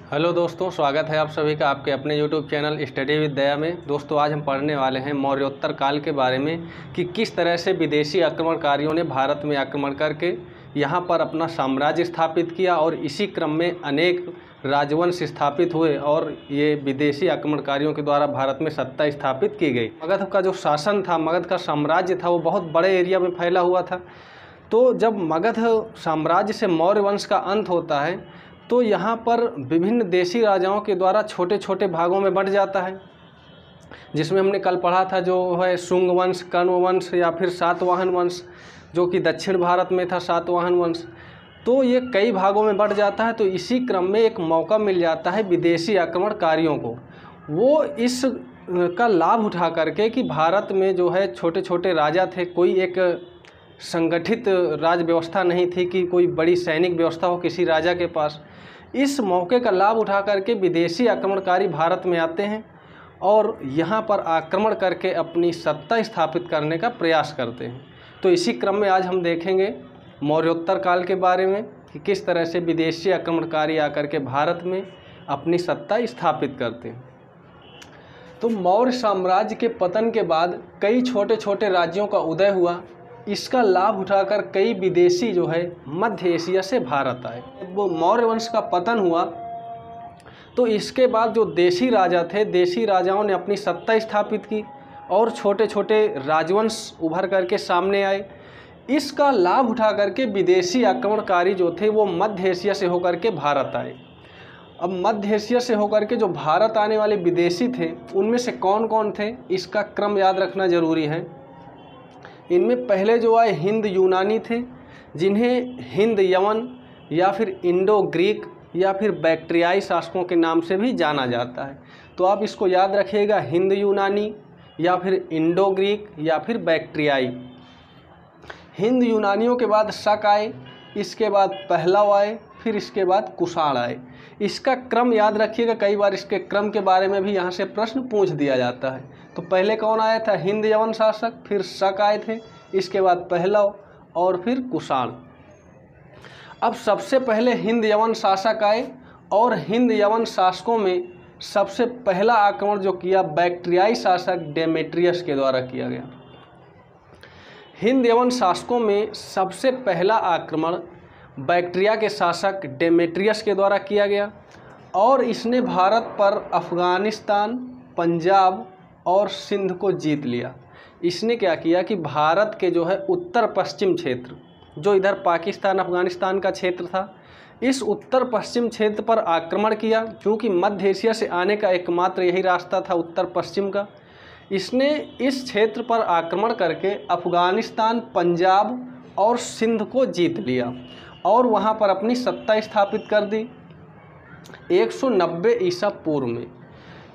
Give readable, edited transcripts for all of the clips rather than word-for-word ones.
Hello दोस्तों, स्वागत है आप सभी का आपके अपने YouTube चैनल स्टडी विद दया में। दोस्तों, आज हम पढ़ने वाले हैं मौर्योत्तर काल के बारे में कि किस तरह से विदेशी आक्रमणकारियों ने भारत में आक्रमण करके यहाँ पर अपना साम्राज्य स्थापित किया और इसी क्रम में अनेक राजवंश स्थापित हुए और ये विदेशी आक्रमणकारियों के द्वारा भारत में सत्ता स्थापित की गई। मगध का जो शासन था, मगध का साम्राज्य था, वो बहुत बड़े एरिया में फैला हुआ था। तो जब मगध साम्राज्य से मौर्य वंश का अंत होता है तो यहाँ पर विभिन्न देशी राजाओं के द्वारा छोटे छोटे भागों में बंट जाता है, जिसमें हमने कल पढ़ा था जो है शुंग वंश, कण्व वंश या फिर सातवाहन वंश, जो कि दक्षिण भारत में था सातवाहन वंश। तो ये कई भागों में बंट जाता है। तो इसी क्रम में एक मौका मिल जाता है विदेशी आक्रमणकारियों को। वो इस का लाभ उठा करके कि भारत में जो है छोटे छोटे राजा थे, कोई एक संगठित राज व्यवस्था नहीं थी कि कोई बड़ी सैनिक व्यवस्था हो किसी राजा के पास। इस मौके का लाभ उठा करके विदेशी आक्रमणकारी भारत में आते हैं और यहाँ पर आक्रमण करके अपनी सत्ता स्थापित करने का प्रयास करते हैं। तो इसी क्रम में आज हम देखेंगे मौर्योत्तर काल के बारे में कि किस तरह से विदेशी आक्रमणकारी आकर के भारत में अपनी सत्ता स्थापित करते हैं। तो मौर्य साम्राज्य के पतन के बाद कई छोटे छोटे राज्यों का उदय हुआ। इसका लाभ उठाकर कई विदेशी जो है मध्य एशिया से भारत आए। वो मौर्य वंश का पतन हुआ तो इसके बाद जो देशी राजा थे, देशी राजाओं ने अपनी सत्ता स्थापित की और छोटे छोटे राजवंश उभर करके सामने आए। इसका लाभ उठा करके विदेशी आक्रमणकारी जो थे वो मध्य एशिया से होकर के भारत आए। अब मध्य एशिया से होकर के जो भारत आने वाले विदेशी थे उनमें से कौन कौन थे, इसका क्रम याद रखना जरूरी है। इनमें पहले जो आए हिंद यूनानी थे, जिन्हें हिंद यवन या फिर इंडो ग्रीक या फिर बैक्ट्रियाई शासकों के नाम से भी जाना जाता है। तो आप इसको याद रखिएगा, हिंद यूनानी या फिर इंडो ग्रीक या फिर बैक्ट्रियाई। हिंद यूनानियों के बाद शक आए, इसके बाद पहलव आए, फिर इसके बाद कुषाण आए। इसका क्रम याद रखिएगा, कई बार इसके क्रम के बारे में भी यहाँ से प्रश्न पूछ दिया जाता है। तो पहले कौन आया था? हिंद यवन शासक, फिर शक आए थे, इसके बाद पहलव और फिर कुषाण। अब सबसे पहले हिंद यवन शासक आए और हिंद यवन शासकों में सबसे पहला आक्रमण जो किया बैक्ट्रियाई शासक डेमेट्रियस के द्वारा किया गया। हिंद यवन शासकों में सबसे पहला आक्रमण बैक्ट्रिया के शासक डेमेट्रियस के द्वारा किया गया और इसने भारत पर अफ़गानिस्तान, पंजाब और सिंध को जीत लिया। इसने क्या किया कि भारत के जो है उत्तर पश्चिम क्षेत्र, जो इधर पाकिस्तान अफ़गानिस्तान का क्षेत्र था, इस उत्तर पश्चिम क्षेत्र पर आक्रमण किया। क्योंकि मध्य एशिया से आने का एकमात्र यही रास्ता था उत्तर पश्चिम का। इसने इस क्षेत्र पर आक्रमण करके अफ़गानिस्तान, पंजाब और सिंध को जीत लिया और वहाँ पर अपनी सत्ता स्थापित कर दी। 190 ईसा पूर्व में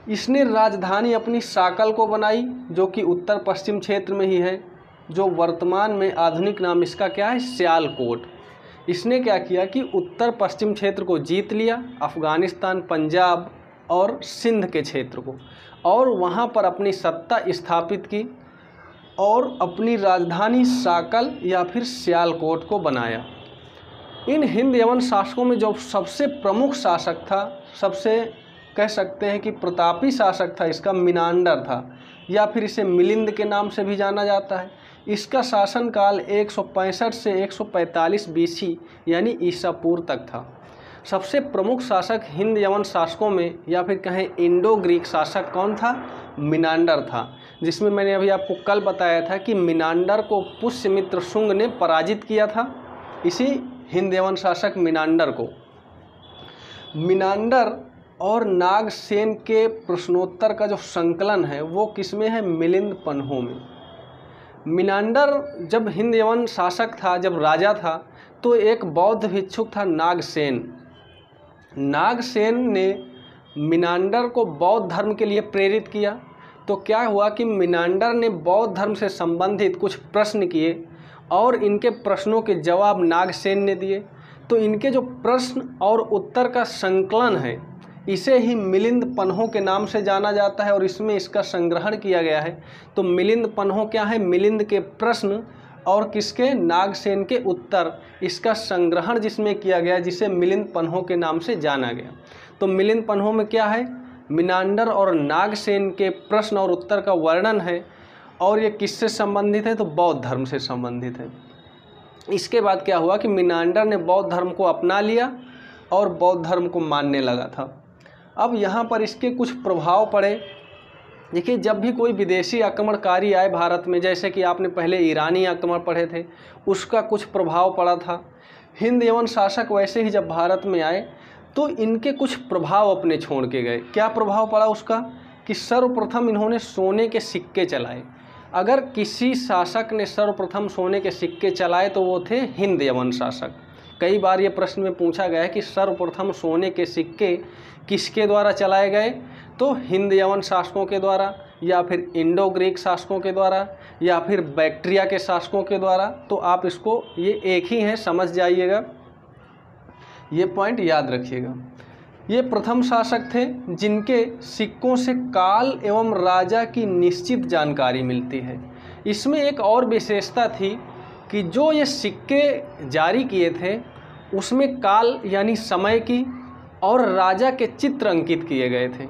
इसने राजधानी अपनी साकल को बनाई, जो कि उत्तर पश्चिम क्षेत्र में ही है, जो वर्तमान में आधुनिक नाम इसका क्या है? सियालकोट। इसने क्या किया कि उत्तर पश्चिम क्षेत्र को जीत लिया, अफ़गानिस्तान, पंजाब और सिंध के क्षेत्र को, और वहाँ पर अपनी सत्ता स्थापित की और अपनी राजधानी साकल या फिर सियालकोट को बनाया। इन हिंद यवन शासकों में जो सबसे प्रमुख शासक था, सबसे कह सकते हैं कि प्रतापी शासक था, इसका मिनांडर था या फिर इसे मिलिंद के नाम से भी जाना जाता है। इसका शासनकाल 165 से 145 बीसी यानी ईसा पूर्व तक था। सबसे प्रमुख शासक हिंद यवन शासकों में या फिर कहें इंडो ग्रीक शासक कौन था? मिनांडर था, जिसमें मैंने अभी आपको कल बताया था कि मिनांडर को पुष्यमित्र शुंग ने पराजित किया था। इसी हिंद यवन शासक मिनांडर को। मिनांडर और नागसेन के प्रश्नोत्तर का जो संकलन है वो किसमें है? मिलिंद पन्हों में। मिनांडर जब हिंद यवन शासक था, जब राजा था, तो एक बौद्ध भिक्षुक था नागसेन। नागसेन ने मिनांडर को बौद्ध धर्म के लिए प्रेरित किया। तो क्या हुआ कि मिनांडर ने बौद्ध धर्म से संबंधित कुछ प्रश्न किए और इनके प्रश्नों के जवाब नागसेन ने दिए। तो इनके जो प्रश्न और उत्तर का संकलन है, इसे ही मिलिंद पन्हों के नाम से जाना जाता है और इसमें इसका संग्रहण किया गया है। तो मिलिंद पन्हों क्या है? मिलिंद के प्रश्न और किसके, नागसेन के उत्तर, इसका संग्रहण जिसमें किया गया, जिसे मिलिंद पन्हों के नाम से जाना गया। तो मिलिंद पन्हों में क्या है, मिनांडर और नागसेन के प्रश्न और उत्तर का वर्णन है, और ये किससे संबंधित है, तो बौद्ध धर्म से संबंधित है। इसके बाद क्या हुआ कि मिनांडर ने बौद्ध धर्म को अपना लिया और बौद्ध धर्म को मानने लगा था। अब यहाँ पर इसके कुछ प्रभाव पड़े। देखिए, जब भी कोई विदेशी आक्रमणकारी आए भारत में, जैसे कि आपने पहले ईरानी आक्रमण पढ़े थे, उसका कुछ प्रभाव पड़ा था। हिंद यवन शासक वैसे ही जब भारत में आए तो इनके कुछ प्रभाव अपने छोड़ के गए। क्या प्रभाव पड़ा उसका, कि सर्वप्रथम इन्होंने सोने के सिक्के चलाए। अगर किसी शासक ने सर्वप्रथम सोने के सिक्के चलाए तो वो थे हिंद यवन शासक। कई बार ये प्रश्न में पूछा गया है कि सर्वप्रथम सोने के सिक्के किसके द्वारा चलाए गए, तो हिंद यवन शासकों के द्वारा, या फिर इंडो ग्रीक शासकों के द्वारा, या फिर बैक्ट्रिया के शासकों के द्वारा। तो आप इसको, ये एक ही हैं, समझ जाइएगा, ये पॉइंट याद रखिएगा। ये प्रथम शासक थे जिनके सिक्कों से काल एवं राजा की निश्चित जानकारी मिलती है। इसमें एक और विशेषता थी कि जो ये सिक्के जारी किए थे उसमें काल यानी समय की और राजा के चित्र अंकित किए गए थे,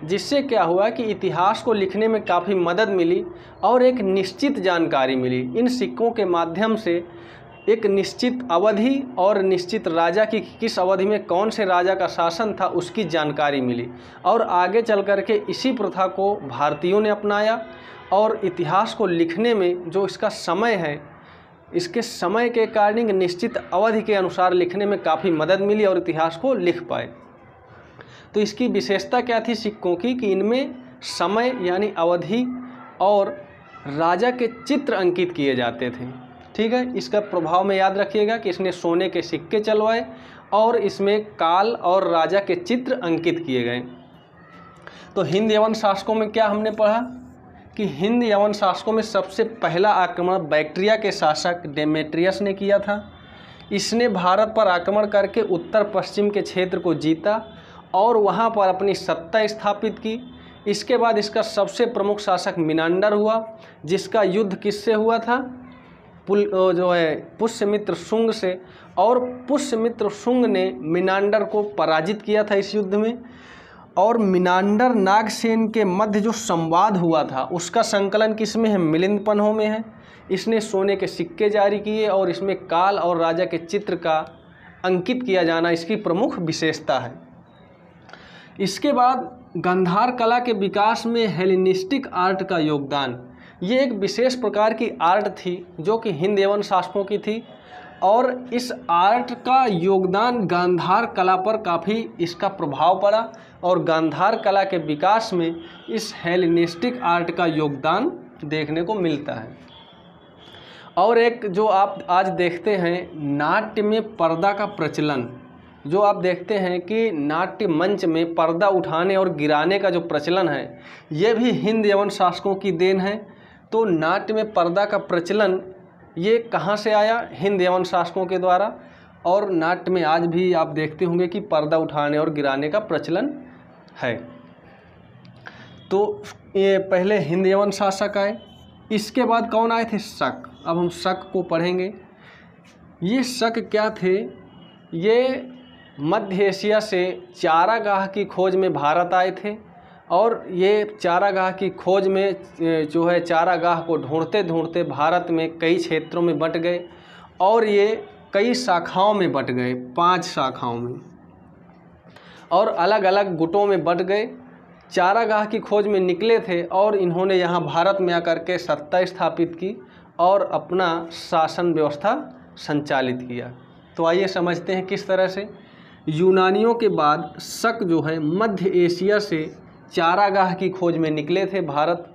जिससे क्या हुआ कि इतिहास को लिखने में काफ़ी मदद मिली और एक निश्चित जानकारी मिली। इन सिक्कों के माध्यम से एक निश्चित अवधि और निश्चित राजा की किस अवधि में कौन से राजा का शासन था उसकी जानकारी मिली, और आगे चल कर के इसी प्रथा को भारतीयों ने अपनाया और इतिहास को लिखने में जो इसका समय है, इसके समय के अकॉर्डिंग निश्चित अवधि के अनुसार लिखने में काफ़ी मदद मिली और इतिहास को लिख पाए। तो इसकी विशेषता क्या थी सिक्कों की, कि इनमें समय यानी अवधि और राजा के चित्र अंकित किए जाते थे। ठीक है, इसका प्रभाव में याद रखिएगा कि इसने सोने के सिक्के चलवाए और इसमें काल और राजा के चित्र अंकित किए गए। तो हिंद यवन शासकों में क्या हमने पढ़ा कि हिंद यवन शासकों में सबसे पहला आक्रमण बैक्ट्रिया के शासक डेमेट्रियस ने किया था। इसने भारत पर आक्रमण करके उत्तर पश्चिम के क्षेत्र को जीता और वहाँ पर अपनी सत्ता स्थापित की। इसके बाद इसका सबसे प्रमुख शासक मिनांडर हुआ, जिसका युद्ध किससे हुआ था, पुष्यमित्र शुंग से, और पुष्यमित्र शुंग ने मिनांडर को पराजित किया था इस युद्ध में। और मिनांडर नागसेन के मध्य जो संवाद हुआ था उसका संकलन किस में है, मिलिंद पन्हों में है। इसने सोने के सिक्के जारी किए और इसमें काल और राजा के चित्र का अंकित किया जाना इसकी प्रमुख विशेषता है। इसके बाद गांधार कला के विकास में हेलेनिस्टिक आर्ट का योगदान, ये एक विशेष प्रकार की आर्ट थी जो कि हिंद यवन शासकों की थी, और इस आर्ट का योगदान गांधार कला पर काफ़ी इसका प्रभाव पड़ा और गांधार कला के विकास में इस हेलेनिस्टिक आर्ट का योगदान देखने को मिलता है। और एक जो आप आज देखते हैं नाट्य में पर्दा का प्रचलन, जो आप देखते हैं कि नाट्य मंच में पर्दा उठाने और गिराने का जो प्रचलन है, ये भी हिंद यवन शासकों की देन है। तो नाट्य में पर्दा का प्रचलन ये कहाँ से आया, हिंद यवन शासकों के द्वारा। और नाट्य में आज भी आप देखते होंगे कि पर्दा उठाने और गिराने का प्रचलन है। तो ये पहले हिंद यवन शासक आए, इसके बाद कौन आए थे, शक। अब हम शक को पढ़ेंगे। ये शक क्या थे, ये मध्य एशिया से चारागाह की खोज में भारत आए थे, और ये चारागाह की खोज में जो है चारागाह को ढूंढते ढूंढते भारत में कई क्षेत्रों में बंट गए और ये कई शाखाओं में बंट गए, 5 शाखाओं में, और अलग अलग गुटों में बंट गए। चारागाह की खोज में निकले थे और इन्होंने यहाँ भारत में आकर के सत्ता स्थापित की और अपना शासन व्यवस्था संचालित किया। तो आइए समझते हैं किस तरह से। यूनानियों के बाद शक जो है मध्य एशिया से चारागाह की खोज में निकले थे भारत,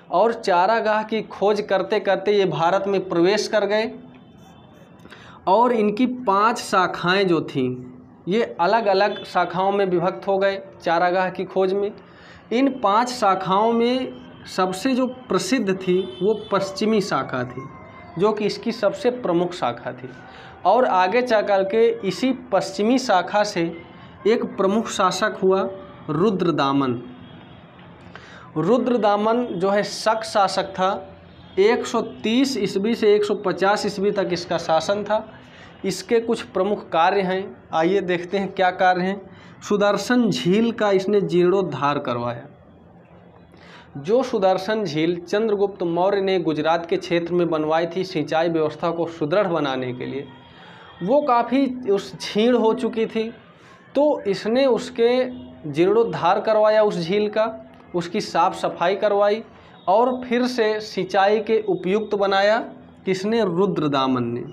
और चारागाह की खोज करते करते ये भारत में प्रवेश कर गए और इनकी 5 शाखाएं जो थीं ये अलग अलग शाखाओं में विभक्त हो गए चारागाह की खोज में। इन 5 शाखाओं में सबसे जो प्रसिद्ध थी वो पश्चिमी शाखा थी, जो कि इसकी सबसे प्रमुख शाखा थी। और आगे चल कर के इसी पश्चिमी शाखा से एक प्रमुख शासक हुआ रुद्रदामन। रुद्रदामन जो है शक शासक था 130 ईस्वी से 150 ईस्वी तक इसका शासन था। इसके कुछ प्रमुख कार्य हैं, आइए देखते हैं क्या कार्य हैं। सुदर्शन झील का इसने जीर्णोद्धार करवाया। जो सुदर्शन झील चंद्रगुप्त मौर्य ने गुजरात के क्षेत्र में बनवाई थी सिंचाई व्यवस्था को सुदृढ़ बनाने के लिए, वो काफ़ी उस क्षीण हो चुकी थी, तो इसने उसके जीर्णोद्धार करवाया उस झील का, उसकी साफ सफाई करवाई और फिर से सिंचाई के उपयुक्त बनाया। किसने? रुद्रदामन ने।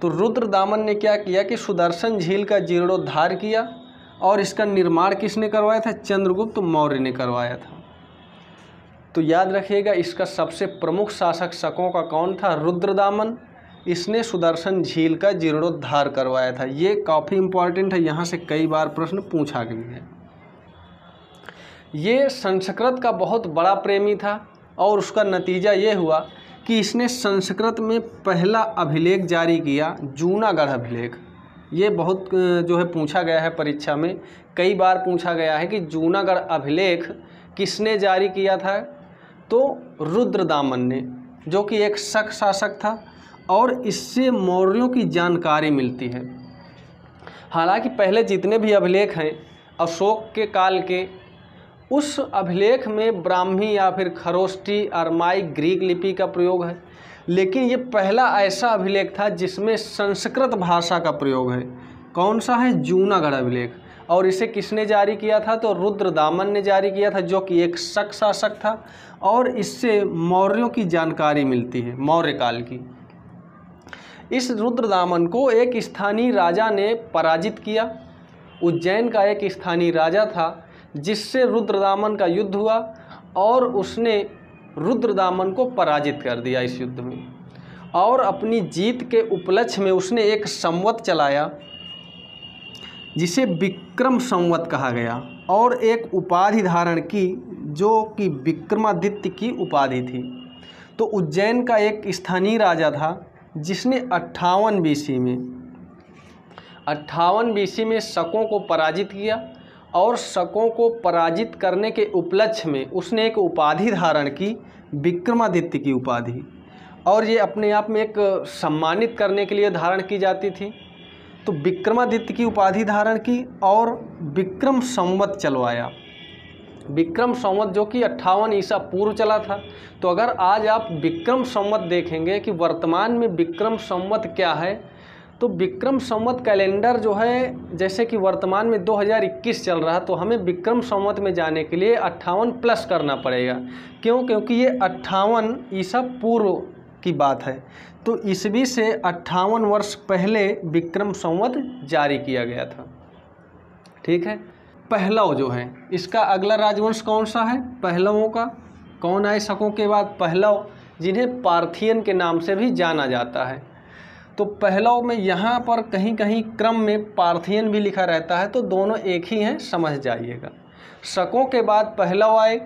तो रुद्रदामन ने क्या किया कि सुदर्शन झील का जीर्णोद्धार किया और इसका निर्माण किसने करवाया था? चंद्रगुप्त मौर्य ने करवाया था। तो याद रखिएगा, इसका सबसे प्रमुख शासक शकों का कौन था? रुद्रदामन। इसने सुदर्शन झील का जीर्णोद्धार करवाया था। ये काफ़ी इम्पॉर्टेंट है, यहाँ से कई बार प्रश्न पूछा गया है। ये संस्कृत का बहुत बड़ा प्रेमी था और उसका नतीजा ये हुआ कि इसने संस्कृत में पहला अभिलेख जारी किया, जूनागढ़ अभिलेख। ये बहुत जो है पूछा गया है परीक्षा में, कई बार पूछा गया है कि जूनागढ़ अभिलेख किसने जारी किया था? तो रुद्रदामन ने, जो कि एक शक शासक था और इससे मौर्यों की जानकारी मिलती है। हालांकि पहले जितने भी अभिलेख हैं अशोक के काल के, उस अभिलेख में ब्राह्मी या फिर खरोष्टी, अरमाई, ग्रीक लिपि का प्रयोग है, लेकिन ये पहला ऐसा अभिलेख था जिसमें संस्कृत भाषा का प्रयोग है। कौन सा है? जूनागढ़ अभिलेख। और इसे किसने जारी किया था? तो रुद्रदामन ने जारी किया था, जो कि एक शक शासक था और इससे मौर्यों की जानकारी मिलती है, मौर्य काल की। इस रुद्रदामन को एक स्थानीय राजा ने पराजित किया। उज्जैन का एक स्थानीय राजा था जिससे रुद्रदामन का युद्ध हुआ और उसने रुद्रदामन को पराजित कर दिया इस युद्ध में। और अपनी जीत के उपलक्ष्य में उसने एक संवत चलाया जिसे विक्रम संवत कहा गया और एक उपाधि धारण की जो कि विक्रमादित्य की उपाधि थी। तो उज्जैन का एक स्थानीय राजा था जिसने 58 बीसी में शकों को पराजित किया और शकों को पराजित करने के उपलक्ष्य में उसने एक उपाधि धारण की, विक्रमादित्य की उपाधि, और ये अपने आप में एक सम्मानित करने के लिए धारण की जाती थी। तो विक्रमादित्य की उपाधि धारण की और विक्रम संवत चलवाया। विक्रम संवत जो कि 58 ईसा पूर्व चला था। तो अगर आज आप विक्रम संवत देखेंगे कि वर्तमान में विक्रम संवत क्या है, तो विक्रम संवत कैलेंडर जो है, जैसे कि वर्तमान में 2021 चल रहा है, तो हमें विक्रम संवत में जाने के लिए 58 प्लस करना पड़ेगा। क्यों? क्योंकि ये 58 ईसा पूर्व की बात है। तो ईस्वी से 58 वर्ष पहले विक्रम संवत जारी किया गया था। ठीक है। पहलव जो है, इसका अगला राजवंश कौन सा है? पहलवों का। कौन आए शकों के बाद? पहलव, जिन्हें पार्थियन के नाम से भी जाना जाता है। तो पहलव में यहाँ पर कहीं कहीं क्रम में पार्थियन भी लिखा रहता है, तो दोनों एक ही हैं, समझ जाइएगा। शकों के बाद पहलव आए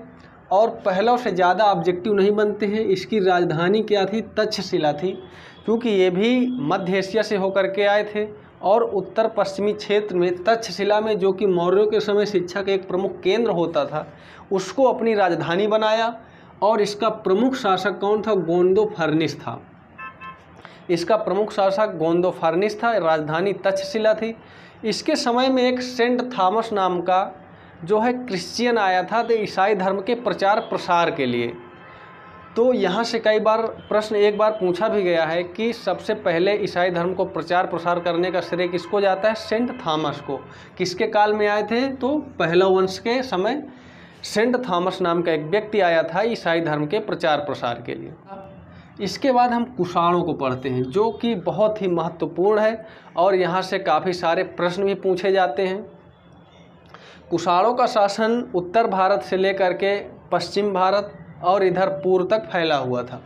और पहलव से ज़्यादा ऑब्जेक्टिव नहीं बनते हैं। इसकी राजधानी क्या थी? तक्षशिला थी, क्योंकि ये भी मध्य एशिया से होकर के आए थे और उत्तर पश्चिमी क्षेत्र में तक्षशिला में, जो कि मौर्यों के समय शिक्षा का एक प्रमुख केंद्र होता था, उसको अपनी राजधानी बनाया। और इसका प्रमुख शासक कौन था? गोंदोफर्निस था। इसका प्रमुख शासक गोंदोफर्निस था, राजधानी तक्षशिला थी। इसके समय में एक सेंट थॉमस नाम का जो है क्रिश्चियन आया था, तो ईसाई धर्म के प्रचार प्रसार के लिए। तो यहाँ से कई बार प्रश्न एक बार पूछा भी गया है कि सबसे पहले ईसाई धर्म को प्रचार प्रसार करने का श्रेय किसको जाता है? सेंट थॉमस को। किसके काल में आए थे? तो पहलव वंश के समय सेंट थॉमस नाम का एक व्यक्ति आया था ईसाई धर्म के प्रचार प्रसार के लिए। इसके बाद हम कुषाणों को पढ़ते हैं, जो कि बहुत ही महत्वपूर्ण है और यहाँ से काफ़ी सारे प्रश्न भी पूछे जाते हैं। कुषाणों का शासन उत्तर भारत से लेकर के पश्चिम भारत और इधर पूर्व तक फैला हुआ था।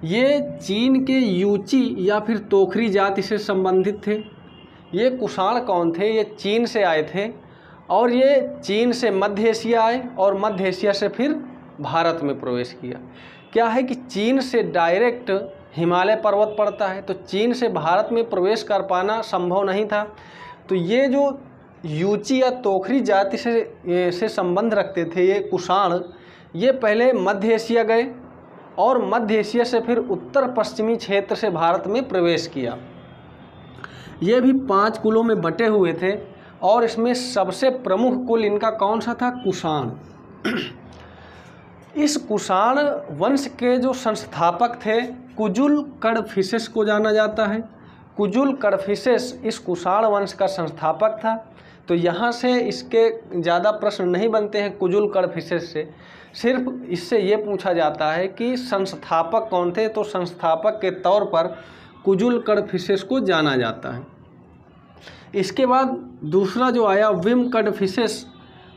ये चीन के यूची या फिर तोखरी जाति से संबंधित थे। ये कुषाण कौन थे? ये चीन से आए थे और ये चीन से मध्य एशिया आए और मध्य एशिया से फिर भारत में प्रवेश किया। क्या है कि चीन से डायरेक्ट हिमालय पर्वत पड़ता है, तो चीन से भारत में प्रवेश कर पाना संभव नहीं था। तो ये जो यूची या तोखरी जाति से संबंध रखते थे ये कुषाण, ये पहले मध्य एशिया गए और मध्य एशिया से फिर उत्तर पश्चिमी क्षेत्र से भारत में प्रवेश किया। ये भी 5 कुलों में बटे हुए थे और इसमें सबसे प्रमुख कुल इनका कौन सा था? कुषाण। इस कुषाण वंश के जो संस्थापक थे कुजुल कड़फिसेस को जाना जाता है। कुजुल कड़फिसेस इस कुषाण वंश का संस्थापक था। तो यहाँ से इसके ज़्यादा प्रश्न नहीं बनते हैं कुजुल कड़फिसेस से, सिर्फ इससे ये पूछा जाता है कि संस्थापक कौन थे। तो संस्थापक के तौर पर कुजुल कड़फिसेस को जाना जाता है। इसके बाद दूसरा जो आया विम कड़फिसेस।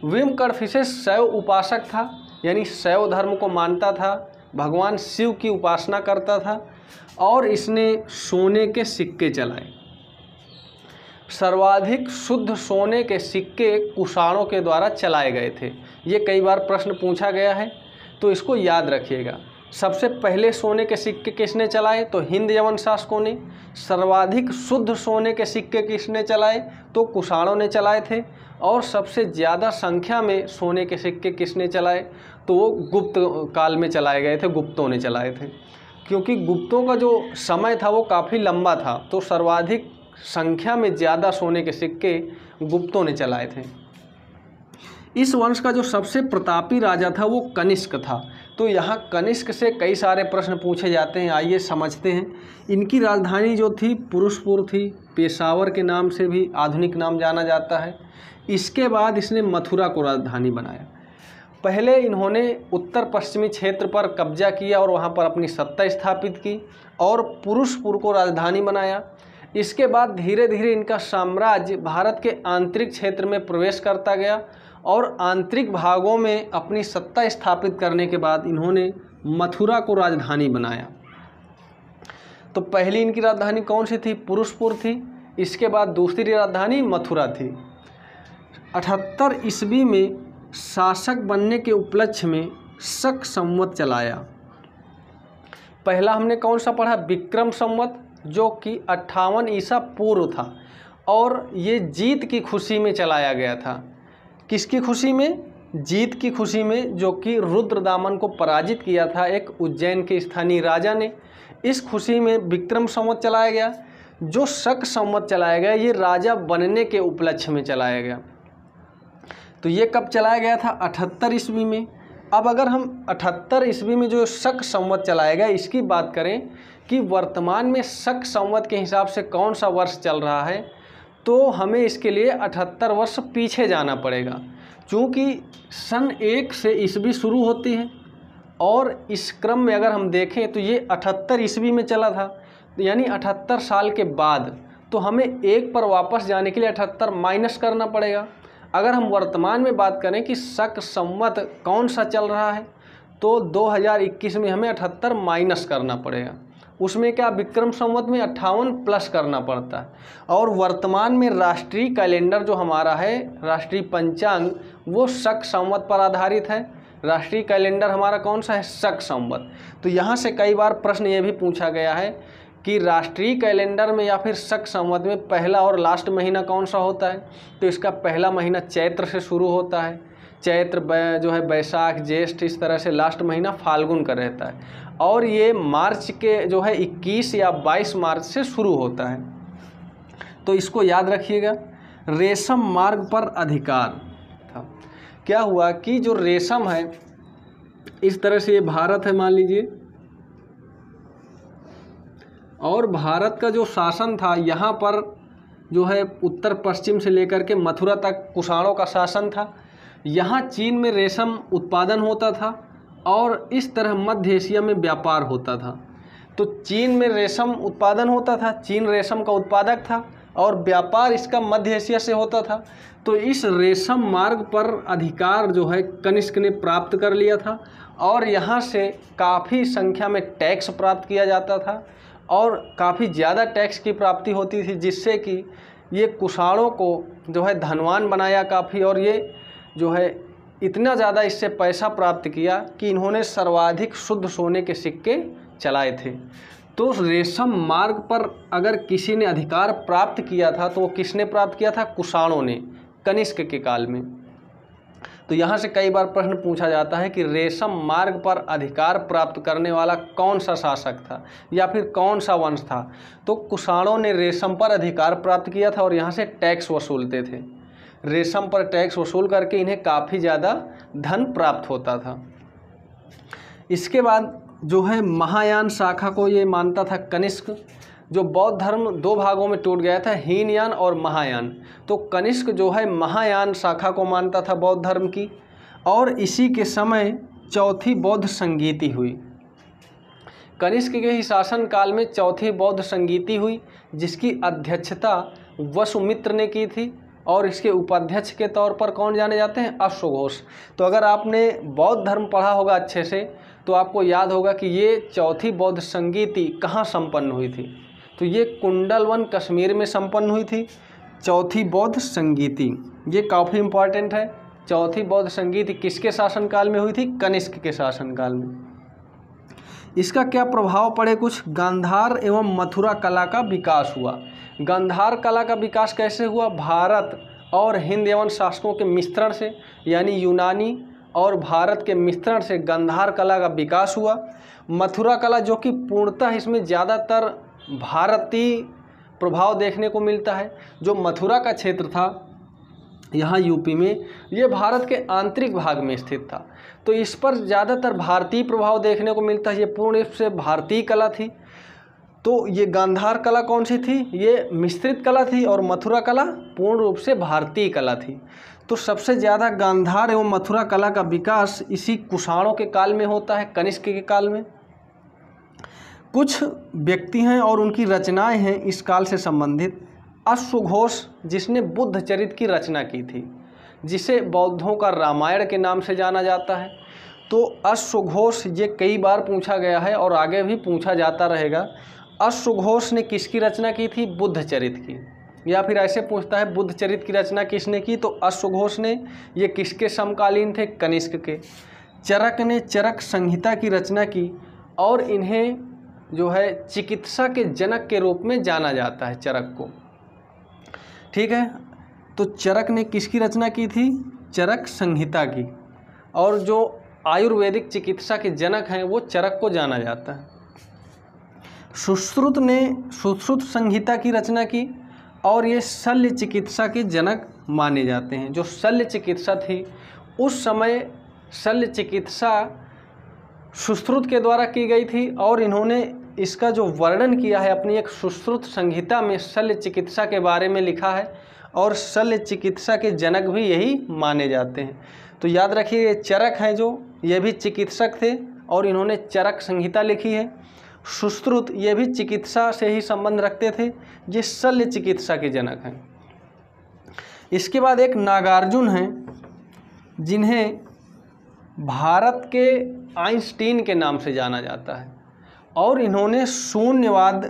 विम कड़फिसेस शैव उपासक था, यानी शैव धर्म को मानता था, भगवान शिव की उपासना करता था और इसने सोने के सिक्के चलाए। सर्वाधिक शुद्ध सोने के सिक्के कुषाणों के द्वारा चलाए गए थे। ये कई बार प्रश्न पूछा गया है, तो इसको याद रखिएगा। सबसे पहले सोने के सिक्के किसने चलाए? तो हिंद यवन शासकों ने। सर्वाधिक शुद्ध सोने के सिक्के किसने चलाए? तो कुषाणों ने चलाए थे। और सबसे ज़्यादा संख्या में सोने के सिक्के किसने चलाए? तो वो गुप्त काल में चलाए गए थे, गुप्तों ने चलाए थे, क्योंकि गुप्तों का जो समय था वो काफ़ी लंबा था। तो सर्वाधिक संख्या में ज़्यादा सोने के सिक्के गुप्तों ने चलाए थे। इस वंश का जो सबसे प्रतापी राजा था वो कनिष्क था। तो यहाँ कनिष्क से कई सारे प्रश्न पूछे जाते हैं, आइए समझते हैं। इनकी राजधानी जो थी पुरुषपुर थी, पेशावर के नाम से भी आधुनिक नाम जाना जाता है। इसके बाद इसने मथुरा को राजधानी बनाया। पहले इन्होंने उत्तर पश्चिमी क्षेत्र पर कब्जा किया और वहाँ पर अपनी सत्ता स्थापित की और पुरुषपुर को राजधानी बनाया। इसके बाद धीरे धीरे इनका साम्राज्य भारत के आंतरिक क्षेत्र में प्रवेश करता गया और आंतरिक भागों में अपनी सत्ता स्थापित करने के बाद इन्होंने मथुरा को राजधानी बनाया। तो पहली इनकी राजधानी कौन सी थी? पुरुषपुर थी। इसके बाद दूसरी राजधानी मथुरा थी। 78 ईस्वी में शासक बनने के उपलक्ष्य में शक संवत चलाया। पहला हमने कौन सा पढ़ा? विक्रम संवत, जो कि 58 ईसा पूर्व था और ये जीत की खुशी में चलाया गया था। किसकी खुशी में? जीत की खुशी में, जो कि रुद्रदामन को पराजित किया था एक उज्जैन के स्थानीय राजा ने। इस खुशी में विक्रम संवत चलाया गया। जो शक संवत चलाया गया ये राजा बनने के उपलक्ष्य में चलाया गया। तो ये कब चलाया गया था? 78 ईस्वी में। अब अगर हम 78 ईस्वी में जो शक संवत चलाया गया इसकी बात करें कि वर्तमान में शक संवत के हिसाब से कौन सा वर्ष चल रहा है, तो हमें इसके लिए 78 वर्ष पीछे जाना पड़ेगा। चूँकि सन 1 से ईस्वी शुरू होती है और इस क्रम में अगर हम देखें तो ये 78 ईस्वी में चला था, यानी 78 साल के बाद। तो हमें 1 पर वापस जाने के लिए 78 माइनस करना पड़ेगा। अगर हम वर्तमान में बात करें कि शक संवत कौन सा चल रहा है, तो 2021 में हमें 78 माइनस करना पड़ेगा। उसमें क्या? विक्रम संवत में 58 प्लस करना पड़ता है। और वर्तमान में राष्ट्रीय कैलेंडर जो हमारा है, राष्ट्रीय पंचांग, वो शक संवत पर आधारित है। राष्ट्रीय कैलेंडर हमारा कौन सा है? शक संवत। तो यहाँ से कई बार प्रश्न ये भी पूछा गया है कि राष्ट्रीय कैलेंडर में या फिर शक संवत में पहला और लास्ट महीना कौन सा होता है? तो इसका पहला महीना चैत्र से शुरू होता है, चैत्र जो है बैसाख, ज्येष्ठ, इस तरह से लास्ट महीना फाल्गुन का रहता है। और ये मार्च के जो है 21 या 22 मार्च से शुरू होता है। तो इसको याद रखिएगा। रेशम मार्ग पर अधिकार था। क्या हुआ कि जो रेशम है, इस तरह से ये भारत है मान लीजिए, और भारत का जो शासन था यहाँ पर जो है उत्तर पश्चिम से लेकर के मथुरा तक कुषाणों का शासन था। यहाँ चीन में रेशम उत्पादन होता था और इस तरह मध्य एशिया में व्यापार होता था। तो चीन में रेशम उत्पादन होता था, चीन रेशम का उत्पादक था और व्यापार इसका मध्य एशिया से होता था। तो इस रेशम मार्ग पर अधिकार जो है कनिष्क ने प्राप्त कर लिया था और यहाँ से काफ़ी संख्या में टैक्स प्राप्त किया जाता था और काफ़ी ज़्यादा टैक्स की प्राप्ति होती थी, जिससे कि ये कुषाणों को जो है धनवान बनाया काफ़ी। और ये जो है इतना ज़्यादा इससे पैसा प्राप्त किया कि इन्होंने सर्वाधिक शुद्ध सोने के सिक्के चलाए थे। तो रेशम मार्ग पर अगर किसी ने अधिकार प्राप्त किया था तो वो किसने प्राप्त किया था? कुषाणों ने, कनिष्क के काल में। तो यहाँ से कई बार प्रश्न पूछा जाता है कि रेशम मार्ग पर अधिकार प्राप्त करने वाला कौन सा शासक था या फिर कौन सा वंश था। तो कुषाणों ने रेशम पर अधिकार प्राप्त किया था और यहाँ से टैक्स वसूलते थे। रेशम पर टैक्स वसूल करके इन्हें काफ़ी ज़्यादा धन प्राप्त होता था। इसके बाद जो है महायान शाखा को ये मानता था कनिष्क। जो बौद्ध धर्म दो भागों में टूट गया था, हीनयान और महायान। तो कनिष्क जो है महायान शाखा को मानता था बौद्ध धर्म की। और इसी के समय चौथी बौद्ध संगीति हुई। कनिष्क के ही शासन काल में चौथी बौद्ध संगीति हुई, जिसकी अध्यक्षता वसुमित्र ने की थी और इसके उपाध्यक्ष के तौर पर कौन जाने जाते हैं, अश्वघोष। तो अगर आपने बौद्ध धर्म पढ़ा होगा अच्छे से तो आपको याद होगा कि ये चौथी बौद्ध संगीति कहाँ संपन्न हुई थी। तो ये कुंडलवन कश्मीर में संपन्न हुई थी चौथी बौद्ध संगीति। ये काफ़ी इम्पॉर्टेंट है। चौथी बौद्ध संगीति किसके शासनकाल में हुई थी, कनिष्क के शासनकाल में। इसका क्या प्रभाव पड़े, कुछ गांधार एवं मथुरा कला का विकास हुआ। गांधार कला का विकास कैसे हुआ, भारत और हिंद एवं शासकों के मिश्रण से, यानी यूनानी और भारत के मिश्रण से गांधार कला का विकास हुआ। मथुरा कला जो कि पूर्णतः इसमें ज़्यादातर भारतीय प्रभाव देखने को मिलता है। जो मथुरा का क्षेत्र था यहाँ यूपी में, ये भारत के आंतरिक भाग में स्थित था, तो इस पर ज़्यादातर भारतीय प्रभाव देखने को मिलता है। ये पूर्ण रूप से भारतीय कला थी। तो ये गांधार कला कौन सी थी, ये मिश्रित कला थी और मथुरा कला पूर्ण रूप से भारतीय कला थी। तो सबसे ज़्यादा गांधार एवं मथुरा कला का विकास इसी कुषाणों के काल में होता है, कनिष्क के काल में। कुछ व्यक्ति हैं और उनकी रचनाएं हैं इस काल से संबंधित। अश्वघोष, जिसने बुद्ध चरित्र की रचना की थी, जिसे बौद्धों का रामायण के नाम से जाना जाता है। तो अश्वघोष ये कई बार पूछा गया है और आगे भी पूछा जाता रहेगा। अश्वघोष ने किसकी रचना की थी, बुद्ध चरित्र की। या फिर ऐसे पूछता है बुद्ध चरित्र की रचना किसने की, तो अश्वघोष ने। ये किसके समकालीन थे, कनिष्क के। चरक ने चरक संहिता की रचना की और इन्हें जो है चिकित्सा के जनक के रूप में जाना जाता है, चरक को। ठीक है, तो चरक ने किसकी रचना की थी, चरक संहिता की। और जो आयुर्वेदिक चिकित्सा के जनक हैं वो चरक को जाना जाता है। सुश्रुत ने सुश्रुत संहिता की रचना की और ये शल्य चिकित्सा के जनक माने जाते हैं। जो शल्य चिकित्सा थी उस समय, शल्य चिकित्सा सुश्रुत के द्वारा की गई थी और इन्होंने इसका जो वर्णन किया है अपनी एक सुश्रुत संहिता में, शल्य चिकित्सा के बारे में लिखा है और शल्य चिकित्सा के जनक भी यही माने जाते हैं। तो याद रखिए ये चरक हैं, जो ये भी चिकित्सक थे और इन्होंने चरक संहिता लिखी है। सुश्रुत ये भी चिकित्सा से ही संबंध रखते थे, ये शल्य चिकित्सा के जनक हैं। इसके बाद एक नागार्जुन हैं, जिन्हें भारत के आइंस्टीन के नाम से जाना जाता है और इन्होंने शून्यवाद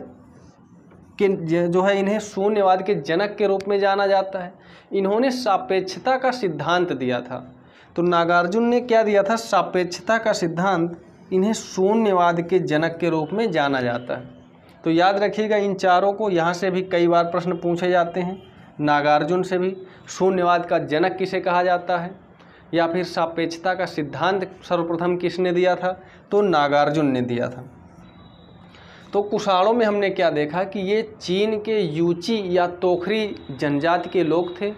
के जो है, इन्हें शून्यवाद के जनक के रूप में जाना जाता है। इन्होंने सापेक्षता का सिद्धांत दिया था। तो नागार्जुन ने क्या दिया था, सापेक्षता का सिद्धांत। इन्हें शून्यवाद के जनक के रूप में जाना जाता है। तो याद रखिएगा इन चारों को, यहाँ से भी कई बार प्रश्न पूछे जाते हैं। नागार्जुन से भी शून्यवाद का जनक किसे कहा जाता है, या फिर सापेक्षता का सिद्धांत सर्वप्रथम किसने दिया था, तो नागार्जुन ने दिया था। तो कुषाणों में हमने क्या देखा कि ये चीन के यूची या तोखरी जनजाति के लोग थे।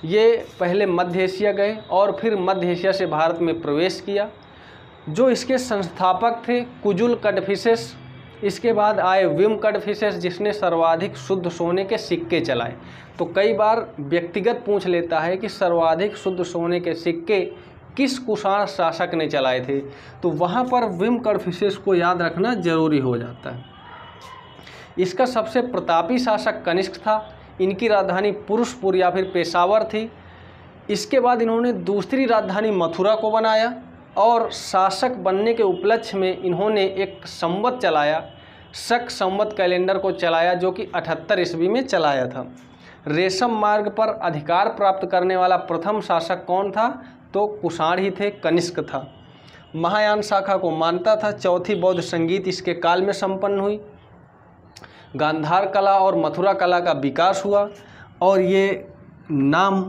ये पहले मध्य एशिया गए और फिर मध्य एशिया से भारत में प्रवेश किया। जो इसके संस्थापक थे कुजुल कडफिसेस, इसके बाद आए विम कडफिसेस, जिसने सर्वाधिक शुद्ध सोने के सिक्के चलाए। तो कई बार व्यक्तिगत पूछ लेता है कि सर्वाधिक शुद्ध सोने के सिक्के किस कुषाण शासक ने चलाए थे, तो वहाँ पर विम कडफिसेस को याद रखना जरूरी हो जाता है। इसका सबसे प्रतापी शासक कनिष्क था। इनकी राजधानी पुरुषपुर या फिर पेशावर थी। इसके बाद इन्होंने दूसरी राजधानी मथुरा को बनाया और शासक बनने के उपलक्ष्य में इन्होंने एक संवत चलाया, शक संवत कैलेंडर को चलाया, जो कि 78 ईस्वी में चलाया था। रेशम मार्ग पर अधिकार प्राप्त करने वाला प्रथम शासक कौन था, तो कुषाण ही थे, कनिष्क था। महायान शाखा को मानता था। चौथी बौद्ध संगीत इसके काल में संपन्न हुई। गांधार कला और मथुरा कला का विकास हुआ और ये नाम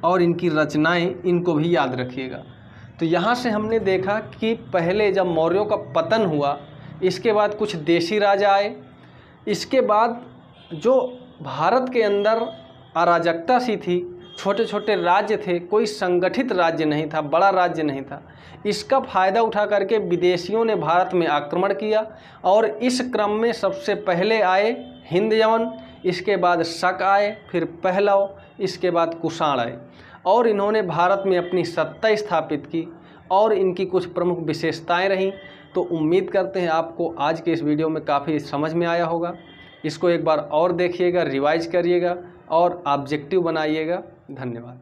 और इनकी रचनाएं, इनको भी याद रखिएगा। तो यहाँ से हमने देखा कि पहले जब मौर्यों का पतन हुआ, इसके बाद कुछ देशी राजा आए, इसके बाद जो भारत के अंदर अराजकता सी थी, छोटे छोटे राज्य थे, कोई संगठित राज्य नहीं था, बड़ा राज्य नहीं था, इसका फ़ायदा उठा करके विदेशियों ने भारत में आक्रमण किया। और इस क्रम में सबसे पहले आए हिंद यवन, इसके बाद शक आए, फिर पहलव, इसके बाद कुषाण आए, और इन्होंने भारत में अपनी सत्ता स्थापित की और इनकी कुछ प्रमुख विशेषताएं रहीं। तो उम्मीद करते हैं आपको आज के इस वीडियो में काफ़ी समझ में आया होगा। इसको एक बार और देखिएगा, रिवाइज करिएगा और ऑब्जेक्टिव बनाइएगा। धन्यवाद।